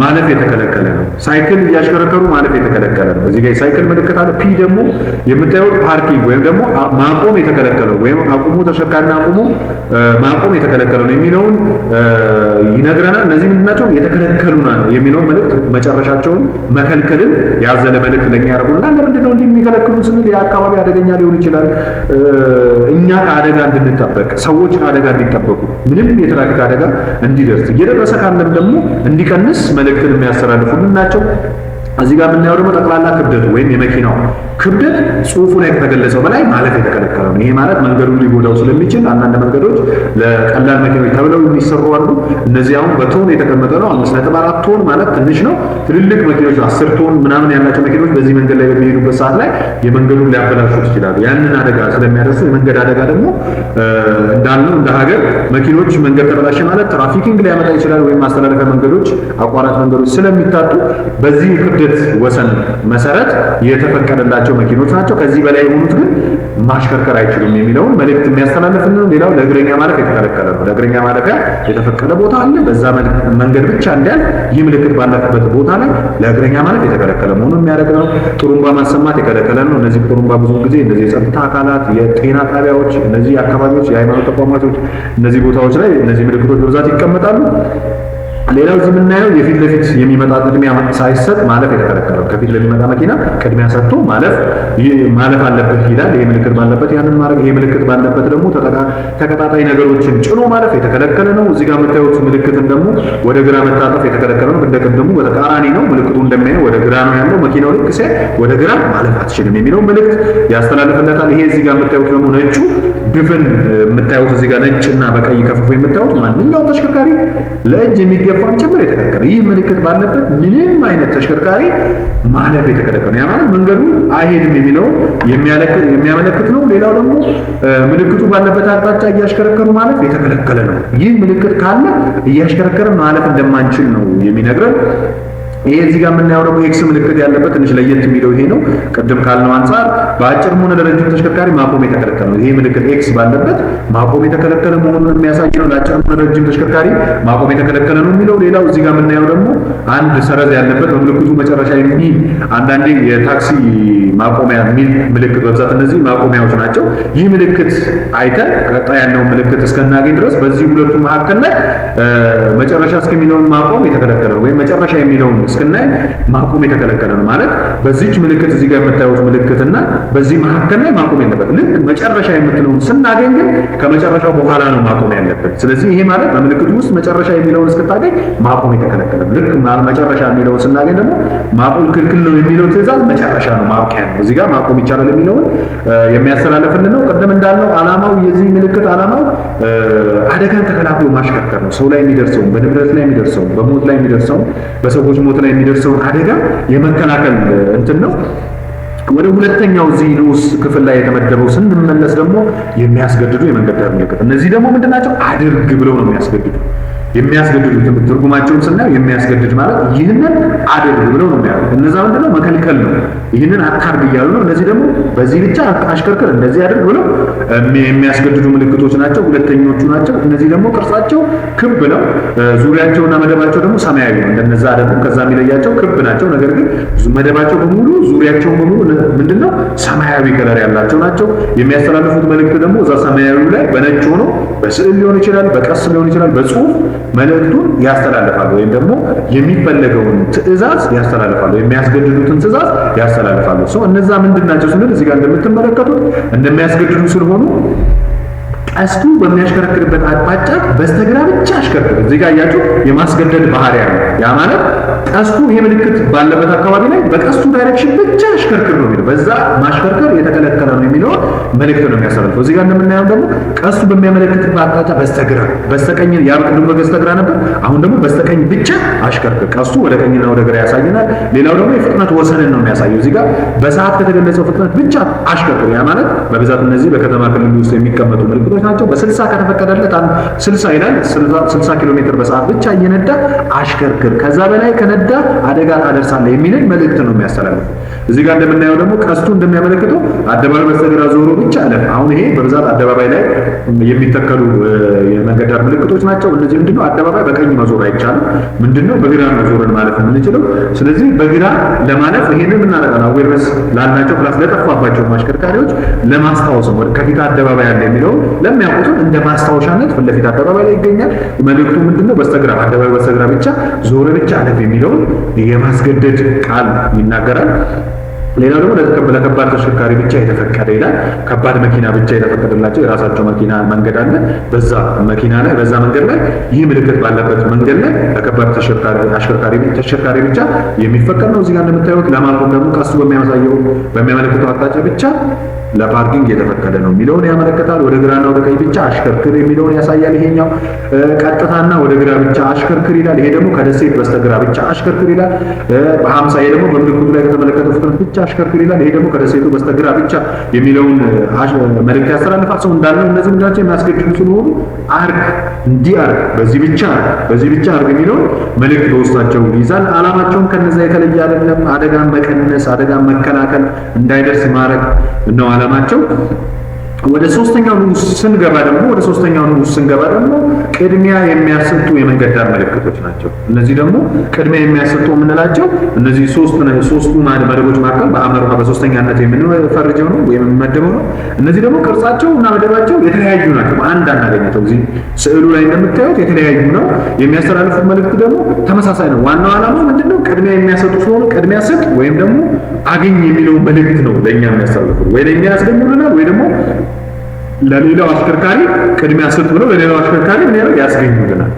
ማለፍ የተከለከለ ነው። ሳይክል እያሽከረከሩ ማለፍ የተከለከለ ነው። እዚህ ጋር ሳይክል ምልክት አለ። ፒ ደግሞ የምታዩት ፓርኪንግ ወይም ደግሞ ማቆም የተከለከለ ወይም አቁሙ ተሽከርካሪና አቁሙ ማቆም የተከለከለ ነው የሚለውን ይነግረናል። እነዚህ ምንድናቸው? የተከለከሉ ነው የሚለውን መልእክት መጨረሻቸውን መከልከልን ያዘለ መልእክት ለኛ ያደርጉና ለምንድን ነው እንዲህ የሚከለክሉ ስንል የአካባቢ አደገኛ ሊሆን ይችላል። እኛ ከአደጋ እንድንጠበቅ፣ ሰዎች ከአደጋ እንዲጠበቁ፣ ምንም የትራፊክ አደጋ እንዲደርስ እየደረሰ ካለም ደግሞ እንዲቀንስ መልእክትን የሚያስተላልፉልን ናቸው። እዚህ ጋር የምናየው ደግሞ ጠቅላላ ክብደቱ ወይም የመኪናው ክብደት ጽሁፉ ላይ ከተገለጸው በላይ ማለፍ የተከለከለ ነው። ይሄ ማለት መንገዱን ሊጎዳው ስለሚችል አንዳንድ መንገዶች ለቀላል መኪኖች ተብለው የሚሰሩ አሉ። እነዚህ አሁን በቶን የተቀመጠ ነው። 5.4 ቶን ማለት ትንሽ ነው። ትልልቅ መኪኖች 10 ቶን ምናምን ያላቸው መኪኖች በዚህ መንገድ ላይ በሚሄዱበት ሰዓት ላይ የመንገዱን ሊያበላሹት ይችላሉ። ያንን አደጋ ስለሚያደርሱ የመንገድ አደጋ ደግሞ እንዳልነው እንደ ሀገር መኪኖች መንገድ ተበላሸ ማለት ትራፊኪንግ ሊያመጣ ይችላል። ወይም ማስተላለፊያ መንገዶች፣ አቋራጭ መንገዶች ስለሚታጡ በዚህ ክብደት ወሰን መሰረት የተፈቀደላቸው መኪኖች ናቸው። ከዚህ በላይ የሆኑት ግን ማሽከርከር አይችሉም የሚለውን መልእክት የሚያስተላልፍልን ነው። ሌላው ለእግረኛ ማለፍ የተከለከለ ነው። ለእግረኛ ማለፊያ የተፈቀደ ቦታ አለ። በዛ መንገድ ብቻ እንዲያልፍ ይህ ምልክት ባለፈበት ቦታ ላይ ለእግረኛ ማለፍ የተከለከለ መሆኑን የሚያደርግ ነው። ጥሩምባ ማሰማት የተከለከለ ነው። እነዚህ ጥሩምባ ብዙ ጊዜ እነዚህ የጸጥታ አካላት፣ የጤና ጣቢያዎች፣ እነዚህ አካባቢዎች፣ የሃይማኖት ተቋማቶች እነዚህ ቦታዎች ላይ እነዚህ ምልክቶች በብዛት ይቀመጣሉ። ሌላው እዚህ የምናየው የፊት ለፊት የሚመጣ ቅድሚያ ሳይሰጥ ማለፍ የተከለከለው። ከፊት ለሚመጣ መኪና ቅድሚያ ሰጥቶ ማለፍ አለበት ይላል። ይሄ ምልክት ባለበት ያንን ማድረግ፣ ይሄ ምልክት ባለበት ደግሞ ተቀጣጣይ ነገሮችን ጭኖ ማለፍ የተከለከለ ነው። እዚህ ጋር የምታዩት ምልክትን ደግሞ ወደ ግራ መታጠፍ የተከለከለ ነው። እንደቀደሙ በተቃራኒ ነው። ምልክቱ እንደሚያየው ወደ ግራ ነው ያለው። መኪናው ልክ ሲያይ ወደ ግራ ማለፍ አትችልም የሚለው ምልክት ያስተላልፍለታል። ይሄ እዚህ ጋር የምታዩት ደግሞ ነጩ ድፍን የምታዩት እዚህ ጋር ነጭና በቀይ ከፍፎ የምታዩት ማንኛውም ተሽከርካሪ ለእጅ የሚገፋ ጭምር የተከለከለ። ይህ ምልክት ባለበት ምንም አይነት ተሽከርካሪ ማለፍ የተከለከለ። ያ ማለት መንገዱ አይሄድም የሚለው የሚያመለክት ነው። ሌላው ደግሞ ምልክቱ ባለበት አቅጣጫ እያሽከረከሩ ማለፍ የተከለከለ ነው። ይህ ምልክት ካለ እያሽከረከርን ማለፍ እንደማንችል ነው የሚነግረን። ይሄ እዚህ ጋር የምናየው ደግሞ ኤክስ ምልክት ያለበት ትንሽ ለየት የሚለው ይሄ ነው። ቅድም ካልነው አንፃር በአጭርም ሆነ ለረጅም ተሽከርካሪ ማቆም የተከለከለ ነው። ይሄ ምልክት ኤክስ ባለበት ማቆም የተከለከለ መሆኑን የሚያሳይ ነው። ለአጭርም ሆነ ለረጅም ተሽከርካሪ ማቆም የተከለከለ ነው የሚለው። ሌላው እዚህ ጋር የምናየው ደግሞ አንድ ሰረዝ ያለበት በምልክቱ መጨረሻ የሚል አንዳንዴ የታክሲ ማቆሚያ የሚል ምልክት በብዛት እነዚህ ማቆሚያዎች ናቸው። ይህ ምልክት አይተን ቀጣይ ያለውን ምልክት እስከናገኝ ድረስ በዚህ ሁለቱ መካከል ላይ መጨረሻ እስከሚለውን ማቆም የተከለከለ ነው። ወይም መጨረሻ የሚለውን እስክናይ ማቆም የተከለከለ ነው ማለት በዚህች ምልክት እዚህ ጋር የምታዩት ምልክትና በዚህ መካከል ላይ ማቆም የለበት። ልክ መጨረሻ የምትለውን ስናገኝ ግን ከመጨረሻው በኋላ ነው ማቆም ያለበት። ስለዚህ ይሄ ማለት በምልክቱ ውስጥ መጨረሻ የሚለውን እስክታገኝ ማቆም የተከለከለ ነው። ልክ መጨረሻ የሚለውን ስናገኝ ደግሞ ማቆም ክልክል ነው የሚለው ትዕዛዝ መጨረሻ ነው ማብቂያ ነው። እዚህ ጋር ማቆም ይቻላል የሚለውን የሚያስተላልፍልን ነው። ቀደም እንዳልነው ዓላማው የዚህ ምልክት ዓላማው አደጋን ተከላክሎ ማሽከርከር ነው። ሰው ላይ የሚደርሰው በንብረት ላይ የሚደርሰው በሞት ላይ የሚደርሰው በሰዎች ሞት ላይ የሚደርሰውን አደጋ የመከላከል እንትን ነው። ወደ ሁለተኛው እዚህ ንዑስ ክፍል ላይ የተመደበው ስንመለስ ደግሞ የሚያስገድዱ የመንገድ ዳር ምልክት እነዚህ ደግሞ ምንድናቸው? አድርግ ብለው ነው የሚያስገድዱ። የሚያስገድዱ ትርጉማቸውን ስናየው የሚያስገድድ ማለት ይህንን አድርግ ብለው ነው የሚያደርጉት። እነዛ ምንድነው? መከልከል ነው። ይህንን አታርግ እያሉ ነው። እነዚህ ደግሞ በዚህ ብቻ አሽከርክር እንደዚህ አድርግ ብለው የሚያስገድዱ ምልክቶች ናቸው። ሁለተኞቹ ናቸው። እነዚህ ደግሞ ቅርጻቸው ክብ ነው። ዙሪያቸውና መደባቸው ደግሞ ሰማያዊ ነው። እንደነዛ ደግሞ ከዛ የሚለያቸው ክብ ናቸው። ነገር ግን መደባቸው በሙሉ ዙሪያቸው በሙሉ ምንድነው? ሰማያዊ ከለር ያላቸው ናቸው። የሚያስተላልፉት መልእክት ደግሞ እዛ ሰማያዊ ላይ በነጭ ሆኖ በስዕል ሊሆን ይችላል፣ በቀስ ሊሆን ይችላል፣ በጽሁፍ መልእክቱን ያስተላልፋሉ ወይም ደግሞ የሚፈለገውን ትዕዛዝ ያስተላልፋሉ፣ የሚያስገድዱትን ትዕዛዝ ያስተላልፋሉ። እነዛ ምንድናቸው ስንል እዚህ ጋር እንደምትመለከቱት እንደሚያስገድዱ ስለሆኑ ቀስቱ በሚያሽከረክርበት አቅጣጫ በስተግራ ብቻ አሽከርክር። እዚህ ጋር ያያችሁ የማስገደድ ባህሪ ያለው ያ ማለት ቀስቱ ይሄ ምልክት ባለበት አካባቢ ላይ በቀስቱ ዳይሬክሽን ብቻ አሽከርክር ነው የሚለው። በዛ ማሽከርከር የተከለከለ ነው የሚለው መልእክት ነው የሚያስተላልፈው። እዚህ ጋር እንደምናየው ደግሞ ቀስቱ በሚያመለክትበት አቅጣጫ በስተግራ በስተቀኝ ያብቅዱ በስተግራ ነበር። አሁን ደግሞ በስተቀኝ ብቻ አሽከርክር። ቀስቱ ወደ ቀኝና ወደ ግራ ያሳየናል። ሌላው ደግሞ የፍጥነት ወሰንን ነው የሚያሳየው። እዚህ ጋር በሰዓት ከተገለጸው ፍጥነት ብቻ አሽከርክር። ያ ማለት በብዛት እነዚህ በከተማ ክልል ውስጥ የሚቀመጡ ምልክቶች ናቸው። በ60 ከተፈቀደለት 60 ይላል። 60 ኪሎ ሜትር በሰዓት ብቻ እየነዳ አሽከርክር፣ ከዛ በላይ ከነዳ አደጋ ታደርሳለህ የሚልን መልእክት ነው የሚያስተላልፈው። እዚህ ጋር እንደምናየው ደግሞ ቀስቱ እንደሚያመለክተው አደባባይ በስተግራ ዞሮ ብቻ አለፍ። አሁን ይሄ በብዛት አደባባይ ላይ የሚተከሉ የመንገድ ዳር ምልክቶች ናቸው። እነዚህ ምንድነው? አደባባይ በቀኝ መዞር አይቻልም። ምንድነው? በግራ መዞርን ማለፍ የምንችለው። ስለዚህ በግራ ለማለፍ ይሄንን እናደርጋለን። አዌርነስ ላልናቸው ፕላስ ለጠፋባቸው አሽከርካሪዎች ለማስታወስ ነው። ከፊት አደባባይ ያለ የሚለው ለሚያውቁት እንደ ማስታወሻነት ፊት ለፊት አደባባይ ላይ ይገኛል። መልእክቱ ምንድነው? በስተግራ አደባባይ በስተግራ ብቻ ዞር ብቻ አለፍ የሚለውን የማስገደድ ቃል ይናገራል። ሌላው ደግሞ ለከባድ ተሽከርካሪ ብቻ የተፈቀደ ይላል። ከባድ መኪና ብቻ የተፈቀደላቸው የራሳቸው መኪና መንገድ አለ። በዛ መኪና ላይ በዛ መንገድ ላይ ይህ ምልክት ባለበት መንገድ ላይ ለከባድ ተሽከርካሪ ብቻ የሚፈቀድ ነው። እዚህ ጋር እንደምታዩት ለማቆም ደግሞ ቀስቱ በሚያመለክተው አቅጣጫ ብቻ ለፓርኪንግ የተፈቀደ ነው የሚለውን ያመለክታል። ወደ ግራና ወደ ቀኝ ብቻ አሽከርክር የሚለውን ያሳያል። ይሄኛው ቀጥታና ወደ ግራ ብቻ አሽከርክር ይላል። ይሄ ደግሞ ከደሴት በስተግራ ብቻ አሽከርክር ይላል። በ50 ይሄ ደግሞ በምልክቱ ላይ ከተመለከተው ፍጥነት ብቻ አሽከርክር ይላል። ይሄ ደግሞ ከደሴቱ በስተግራ ብቻ የሚለውን መልእክት ያስተላልፋል። ሰው እንዳለው እነዚህ ምንድናቸው? የሚያስገድዱ ስለሆኑ አርግ፣ እንዲህ አርግ፣ በዚህ ብቻ አርግ የሚለውን መልእክት በውስጣቸው ይይዛል። ዓላማቸውም ከነዛ የተለየ አይደለም። አደጋን መቀነስ፣ አደጋን መከላከል፣ እንዳይደርስ ማድረግ ነው ዓላማቸው። ወደ ሶስተኛው ንዑስ ስንገባ ደግሞ ቅድሚያ የሚያሰጡ የመንገድ ዳር ምልክቶች ናቸው። እነዚህ ደግሞ ቅድሚያ የሚያሰጡ የምንላቸው እነዚህ ሶስቱ መደቦች መካከል በአመርሃ በሶስተኛነት የምንፈርጀው ነው ወይም የምንመደበው ነው። እነዚህ ደግሞ ቅርጻቸው እና መደባቸው የተለያዩ ናቸው። አንድ አናገኛቸው። እዚህ ስዕሉ ላይ እንደምታዩት የተለያዩ ነው። የሚያስተላልፉት መልእክት ደግሞ ተመሳሳይ ነው። ዋናው ዓላማ ምንድነው? ቅድሚያ የሚያሰጡ ስለሆነ ቅድሚያ ስጥ ወይም ደግሞ አግኝ የሚለው መልእክት ነው ለኛ የሚያስተላልፉት። ወይ ለኛ ያስገኙልናል ወይ ደግሞ ለሌላው አሽከርካሪ ቅድሚያ ስጥ ብለው ለሌላው አሽከርካሪ ምን ያስገኙልናል።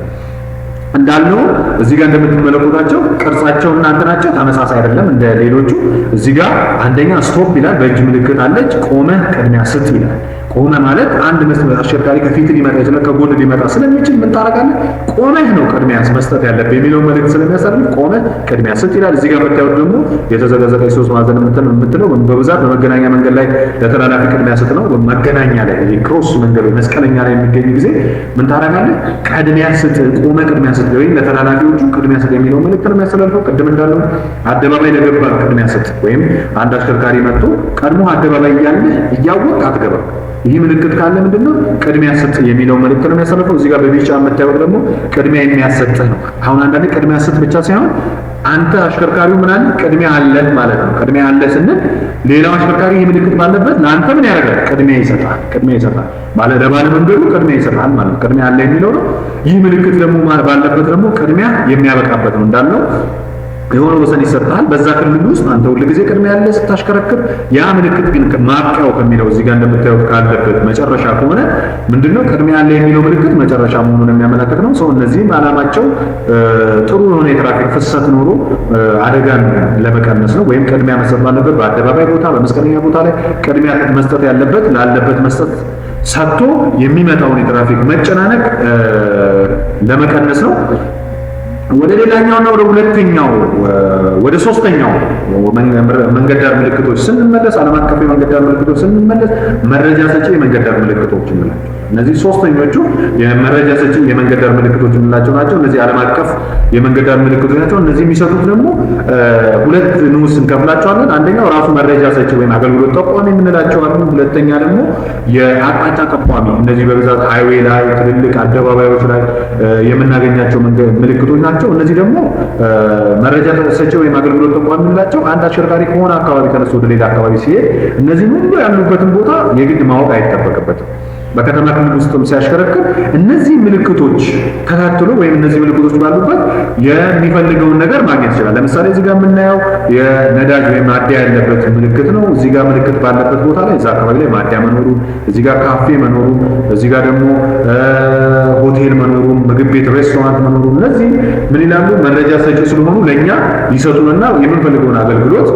እንዳልነው እዚህ ጋር እንደምትመለከቷቸው ቅርጻቸው እና እንትናቸው ተመሳሳይ አይደለም እንደ ሌሎቹ። እዚህ ጋር አንደኛ ስቶፕ ይላል፣ በእጅ ምልክት አለች። ቆመ ቅድሚያ ስጥ ይላል። ቆመ ማለት አንድ አሽከርካሪ ከፊት ሊመጣ ይችላል፣ ከጎን ሊመጣ ስለሚችል ምን ታደርጋለህ? ቆመህ ነው ቅድሚያ መስጠት ያለብህ የሚለው መልእክት ስለሚያሳልፍ ቆመ ቅድሚያ ስጥ ይላል። እዚህ ጋር የምታዩት ደግሞ የተዘቀዘቀ ሶስት ማዕዘን የምትለው በብዛት በመገናኛ መንገድ ላይ ለተላላፊ ቅድሚያ ስጥ ነው። መገናኛ ላይ ክሮስ መንገድ መስቀለኛ ላይ የሚገኝ ጊዜ ምን ታደርጋለህ? ቅድሚያ ስጥ፣ ቆመ ቅድሚያ ስጥ ወይም ለተላላፊዎቹ ቅድሚያ ስጥ የሚለው መልእክት ነው የሚያስተላልፈው። ቅድም እንዳለው አደባባይ ለገባ ቅድሚያ ስጥ ወይም አንድ አሽከርካሪ መጥቶ ቀድሞ አደባባይ እያለ እያወቅ አትገባም። ይህ ምልክት ካለ ምንድነው? ቅድሚያ ስጥ የሚለው መልእክት ነው የሚያስተላልፈው። እዚህ ጋር በቢጫ የምታዩት ደግሞ ቅድሚያ የሚያሰጥህ ነው። አሁን አንዳንዴ ቅድሚያ ስጥ ብቻ ሳይሆን አንተ አሽከርካሪው ምን አለ ቅድሚያ አለ ማለት ነው። ቅድሚያ አለ ስንል ሌላው አሽከርካሪ ይህ ምልክት ባለበት ለአንተ ምን ያደርጋል? ቅድሚያ ይሰጣል። ለባለ መንገዱ ቅድሚያ ይሰጣል ማለት ነው። ቅድሚያ አለ የሚለው ነው። ይህ ምልክት ደግሞ ባለበት ደግሞ ቅድሚያ የሚያበቃበት ነው እንዳልነው የሆነ ወሰን ይሰጣል። በዛ ክልል ውስጥ አንተ ሁሉ ጊዜ ቅድሚያ ያለ ስታሽከረክር ያ ምልክት ግን ማብቂያው ከሚለው እዚህ ጋር እንደምታዩት ካለበት መጨረሻ ከሆነ ምንድነው ቅድሚያ ያለ የሚለው ምልክት መጨረሻ መሆኑን የሚያመለክት ነው። ሰው እነዚህም ዓላማቸው ጥሩ የሆነ የትራፊክ ፍሰት ኖሮ አደጋን ለመቀነስ ነው። ወይም ቅድሚያ መስጠት ባለበት በአደባባይ ቦታ፣ በመስቀለኛ ቦታ ላይ ቅድሚያ መስጠት ያለበት ላለበት መስጠት ሰጥቶ የሚመጣውን የትራፊክ መጨናነቅ ለመቀነስ ነው። ወደ ሌላኛውና ወደ ሁለተኛው ወደ ሶስተኛው መንገድ ዳር ምልክቶች ስንመለስ ዓለም አቀፍ የመንገድ ዳር ምልክቶች ስንመለስ መረጃ ሰጪ የመንገድ ዳር ምልክቶች እንላቸው። እነዚህ ሶስተኞቹ የመረጃ ሰጪ የመንገድ ዳር ምልክቶች እንላቸው ናቸው። እነዚህ ዓለም አቀፍ የመንገድ ዳር ምልክቶች ናቸው። እነዚህ የሚሰጡት ደግሞ ሁለት ንዑስ እንከፍላቸዋለን። አንደኛው ራሱ መረጃ ሰጪ ወይም አገልግሎት ጠቋሚ የምንላቸው አሉ። ሁለተኛ ደግሞ የአቅጣጫ ጠቋሚ፣ እነዚህ በብዛት ሃይዌይ ላይ ትልልቅ አደባባዮች ላይ የምናገኛቸው ምልክቶች ናቸው። እነዚህ ደግሞ መረጃ ሰጪ ወይም አገልግሎት ጠቋሚ የምንላቸው አንድ አሽከርካሪ ከሆነ አካባቢ ተነስቶ ወደ ሌላ አካባቢ ሲሄድ እነዚህ ሁሉ ያሉበትን ቦታ የግድ ማወቅ አይጠበቅበትም። በከተማ ክልል ውስጥም ሲያሽከረክር እነዚህ ምልክቶች ተከትሎ ወይም እነዚህ ምልክቶች ባሉበት የሚፈልገውን ነገር ማግኘት ይችላል። ለምሳሌ እዚህ ጋር የምናየው የነዳጅ ወይም ማደያ ያለበት ምልክት ነው። እዚህ ጋር ምልክት ባለበት ቦታ ላይ እዛ አካባቢ ላይ ማደያ መኖሩ፣ እዚህ ጋር ካፌ መኖሩ፣ እዚህ ጋር ደግሞ ሆቴል መኖሩ፣ ምግብ ቤት ሬስቶራንት መኖሩ፣ እነዚህ ምን ይላሉ? መረጃ ሰጪ ስለሆኑ ለኛ ሊሰጡንና የምንፈልገውን አገልግሎት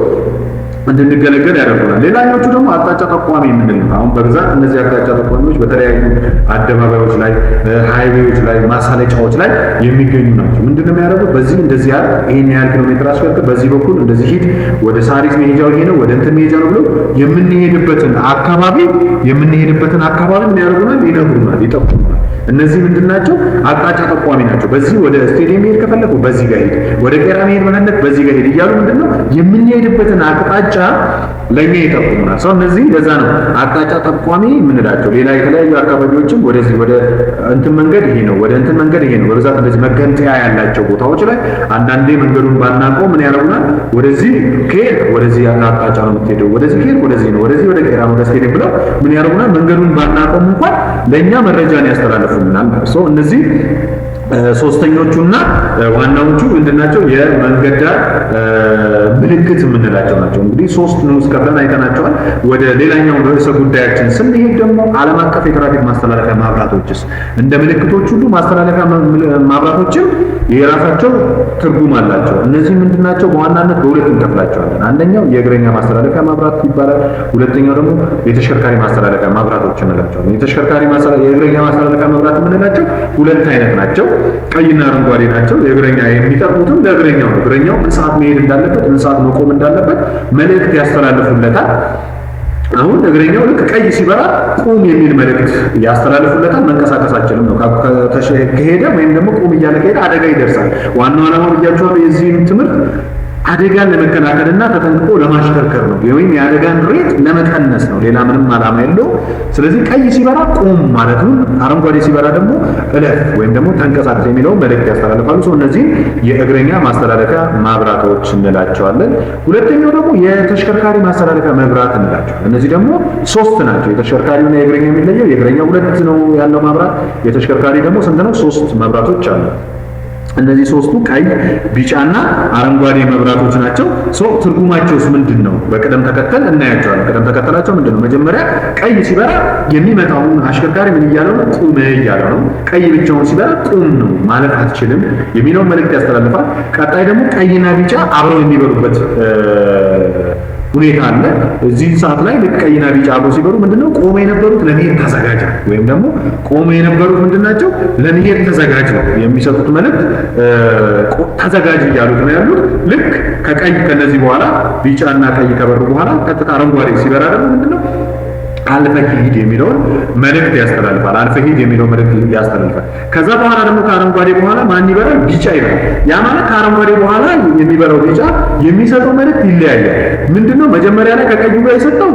እንድንገለገል ያደርጉናል። ሌላኞቹ ደግሞ አቅጣጫ ጠቋሚ የምንለው አሁን በብዛት እነዚህ አቅጣጫ ጠቋሚዎች በተለያዩ አደባባዮች ላይ፣ ሃይዌዎች ላይ፣ ማሳለጫዎች ላይ የሚገኙ ናቸው። ምንድነው የሚያደርጉት? በዚህ እንደዚህ ያህል ይሄን ያህል ኪሎ ሜትር አሽከርክር፣ በዚህ በኩል እንደዚህ ሂድ፣ ወደ ሳሪስ መሄጃው ይሄ ነው፣ ወደ እንትን መሄጃ ነው ብሎ የምንሄድበትን አካባቢ ምን ያደርጉናል? ይነግሩናል፣ ይጠቁሙናል። እነዚህ ምንድናቸው? አቅጣጫ ጠቋሚ ናቸው። በዚህ ወደ ስቴዲየም መሄድ ከፈለኩ በዚህ ጋር ሄድ፣ ወደ ቄራ መሄድ መነለት በዚህ ጋር ሄድ እያሉ ምንድነው የምንሄድበትን አቅጣጫ ለኛ ይጠቁሙናል። ሰው እነዚህ ለዛ ነው አቅጣጫ ጠቋሚ የምንላቸው። ሌላ የተለያዩ አካባቢዎችም ወደዚህ ወደ እንትን መንገድ ይሄ ነው፣ ወደ እንትን መንገድ ይሄ ነው። በብዛት እንደዚህ መገንጠያ ያላቸው ቦታዎች ላይ አንዳንዴ መንገዱን ባናውቀው ምን ያደርጉናል? ወደዚህ ከሄድ ወደዚህ አቅጣጫ ነው የምትሄደው፣ ወደዚህ ከሄድ ወደዚህ ነው፣ ወደዚህ ወደ ቄራ ነው ስቴዲየም ብለው ምን ያደርጉናል? መንገዱን ባናውቀውም እንኳን ለኛ መረጃን ያስተላልፉናል። ሰው እነዚህ ሶስተኞቹና ዋናዎቹ ምንድናቸው? የመንገድ ዳር ምልክት የምንላቸው ናቸው። እንግዲህ ሶስት ንዑስ ከፍለን አይተናቸዋል። ወደ ሌላኛው ርዕሰ ጉዳያችን ስንሄድ ደግሞ ዓለም አቀፍ የትራፊክ ማስተላለፊያ መብራቶችስ እንደ ምልክቶች ሁሉ ማስተላለፊያ መብራቶችም የራሳቸው ትርጉም አላቸው። እነዚህ ምንድናቸው? በዋናነት በሁለት እንከፍላቸዋለን። አንደኛው የእግረኛ ማስተላለፊያ መብራት ይባላል። ሁለተኛው ደግሞ የተሽከርካሪ ማስተላለፊያ መብራቶች እንላቸዋለን። የእግረኛ ማስተላለፊያ መብራት የምንላቸው ሁለት አይነት ናቸው። ቀይና አረንጓዴ ናቸው። የእግረኛ የሚጠቅሙትም ለእግረኛው ነው። እግረኛው ምን ሰዓት መሄድ እንዳለበት፣ ምን ሰዓት መቆም እንዳለበት መልእክት ያስተላልፉለታል። አሁን እግረኛው ልክ ቀይ ሲበራ ቁም የሚል መልእክት ያስተላልፉለታል። መንቀሳቀሳችንም ነው። ከሄደ ወይም ደግሞ ቁም እያለ ከሄደ አደጋ ይደርሳል። ዋናው ዓላማው ብያቸዋለሁ የዚህም ትምህርት አደጋን ለመከላከልና ተጠንቅቆ ለማሽከርከር ነው። ወይም የአደጋን ሬት ለመቀነስ ነው። ሌላ ምንም ዓላማ የለውም። ስለዚህ ቀይ ሲበራ ቁም ማለት ነው። አረንጓዴ ሲበራ ደግሞ እለፍ ወይም ደግሞ ተንቀሳቀስ የሚለውን መልእክት ያስተላልፋሉ። ሰው እነዚህ የእግረኛ ማስተላለፊያ መብራቶች እንላቸዋለን። ሁለተኛው ደግሞ የተሽከርካሪ ማስተላለፊያ መብራት እንላቸዋለን። እነዚህ ደግሞ ሶስት ናቸው። የተሽከርካሪውና የእግረኛ የሚለየው የእግረኛው ሁለት ነው ያለው መብራት፣ የተሽከርካሪ ደግሞ ስንት ነው? ሶስት መብራቶች አሉ። እነዚህ ሶስቱ ቀይ፣ ቢጫና አረንጓዴ መብራቶች ናቸው። ትርጉማቸውስ ምንድን ነው? በቅደም ተከተል እናያቸዋለን። ቅደም ተከተላቸው ምንድን ነው? መጀመሪያ ቀይ ሲበራ የሚመጣውን አሽከርካሪ ምን እያለው ነው? ቁም እያለው ነው። ቀይ ብቻውን ሲበራ ቁም ነው ማለት አትችልም የሚለውን መልእክት ያስተላልፋል። ቀጣይ ደግሞ ቀይና ቢጫ አብረው የሚበሩበት ሁኔታ አለ። እዚህ ሰዓት ላይ ልክ ቀይና ቢጫ አብረው ሲበሩ ምንድነው? ቆመ የነበሩት ለመሄድ ተዘጋጅ ወይም ደግሞ ቆመ የነበሩት ምንድናቸው? ለመሄድ ተዘጋጅ ነው የሚሰጡት መልእክት። ተዘጋጅ እያሉት ነው ያሉት። ልክ ከቀይ ከነዚህ በኋላ ቢጫና ቀይ ከበሩ በኋላ ቀጥታ አረንጓዴ ሲበራ ደግሞ ምንድነው? አልፈህ ሂድ የሚለውን መልእክት ያስተላልፋል። አልፈህ ሂድ የሚለውን መልእክት ያስተላልፋል። ከዛ በኋላ ደግሞ ከአረንጓዴ በኋላ ማን ይበራል? ቢጫ ይበራል። ያ ማለት ከአረንጓዴ በኋላ የሚበራው ቢጫ የሚሰጠው መልእክት ይለያያል። ምንድነው? መጀመሪያ ላይ ከቀዩ ጋር የሰጠው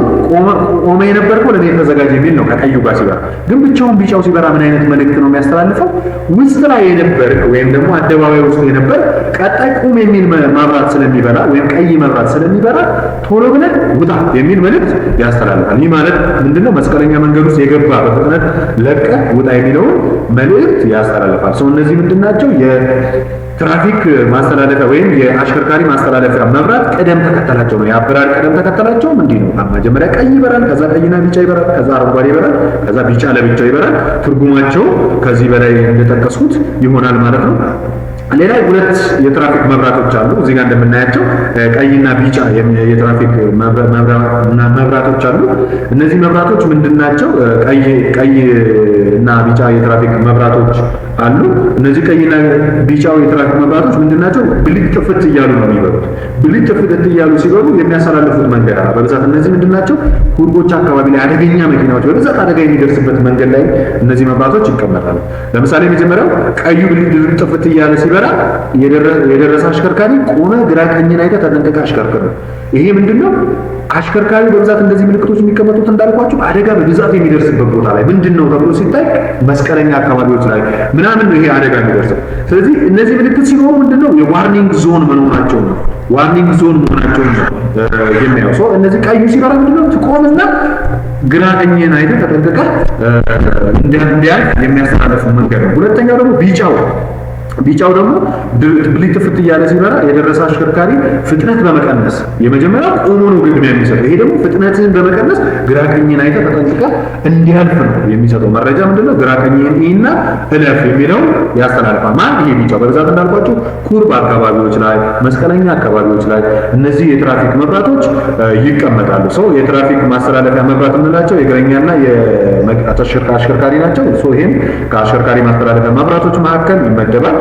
ቆመ የነበርከው ለኔ ተዘጋጅ የሚል ነው። ከቀዩ ጋር ሲበራ ግን ብቻውን ቢጫው ሲበራ ምን አይነት መልእክት ነው የሚያስተላልፈው? ውስጥ ላይ የነበርክ ወይም ደግሞ አደባባይ ውስጥ የነበር ቀጣይ ቁም የሚል መብራት ስለሚበራ ወይም ቀይ መብራት ስለሚበራ ቶሎ ብለህ ውጣ የሚል መልእክት ያስተላልፋል። ይህ ማለት ምንድነው? መስቀለኛ መንገድ ውስጥ የገባ በፍጥነት ለቀህ ውጣ የሚለውን መልእክት ያስተላልፋል። ሰው እነዚህ ምንድናቸው? ትራፊክ ማስተላለፊያ ወይም የአሽከርካሪ ማስተላለፊያ መብራት ቅደም ተከተላቸው ነው። የአበራር ቅደም ተከተላቸው እንዲህ ነው። መጀመሪያ ቀይ ይበራል፣ ከዛ ቀይና ቢጫ ይበራል፣ ከዛ አረንጓዴ ይበራል፣ ከዛ ቢጫ ለብቻው ይበራል። ትርጉማቸው ከዚህ በላይ እንደጠቀስኩት ይሆናል ማለት ነው። ሌላ ሁለት የትራፊክ መብራቶች አሉ። እዚህ ጋር እንደምናያቸው ቀይና ቢጫ የትራፊክ መብራቶች አሉ። እነዚህ መብራቶች ምንድናቸው? ቀይ እና ቢጫ የትራፊክ መብራቶች አሉ። እነዚህ ቀይና ቢጫው የትራፊክ መብራቶች ምንድናቸው? ብልጭ ጥፍት እያሉ ነው የሚበሩት። ብልጭ ጥፍት እያሉ ሲበሩ የሚያስተላልፉት መንገድ አለ። በብዛት እነዚህ ምንድናቸው? ኩርቦች አካባቢ ላይ አደገኛ መኪናዎች በብዛት አደጋ የሚደርስበት መንገድ ላይ እነዚህ መብራቶች ይቀመጣሉ። ለምሳሌ መጀመሪያው ቀዩ ብልጭ ጥፍት እያለ ሲበራ የደረሰ አሽከርካሪ ቆመ፣ ግራ ቀኝን አይተህ ተጠንቀቀህ አሽከርክር ነው። ይሄ ምንድነው? አሽከርካሪ በብዛት እንደዚህ ምልክቶች የሚቀመጡት እንዳልኳችሁ አደጋ በብዛት የሚደርስበት ቦታ ላይ ምንድነው ተብሎ ሲታይ መስቀለኛ አካባቢዎች ላይ ምናምን ነው ይሄ አደጋ የሚደርሰው። ስለዚህ እነዚህ ምልክት ሲኖሩ ምንድነው የዋርኒንግ ዞን መኖራቸው ነው። ዋርኒንግ ዞን መሆናቸውን ነው የሚያው ሰው። እነዚህ ቀዩ ሲበራ ምንድነው ትቆምና ግራ ቀኝን አይተህ ተጠንቀቀህ እንዲያልፍ የሚያስተላልፉ መንገድ ነው። ሁለተኛው ደግሞ ቢጫው ደግሞ ብልጭ ጥፍት እያለ ሲበራ የደረሰ አሽከርካሪ ፍጥነት በመቀነስ የመጀመሪያው ቆሞ ነው ቅድሚያ የሚሰጠው። ይሄ ደግሞ ፍጥነትን በመቀነስ ግራ ቀኝን አይተህ ተጠንቅቀህ እንዲያልፍ ነው የሚሰጠው መረጃ። ምንድነው ግራ ቀኝን እና እለፍ የሚለው ያስተላልፋል። ይሄ ቢጫው በብዛት እንዳልኳችሁ ኩርብ አካባቢዎች ላይ፣ መስቀለኛ አካባቢዎች ላይ እነዚህ የትራፊክ መብራቶች ይቀመጣሉ። ሰው የትራፊክ ማስተላለፊያ መብራት የምንላቸው የእግረኛና የአሽከርካሪ ናቸው። ይሄም ከአሽከርካሪ ማስተላለፊያ መብራቶች መካከል ይመደባል።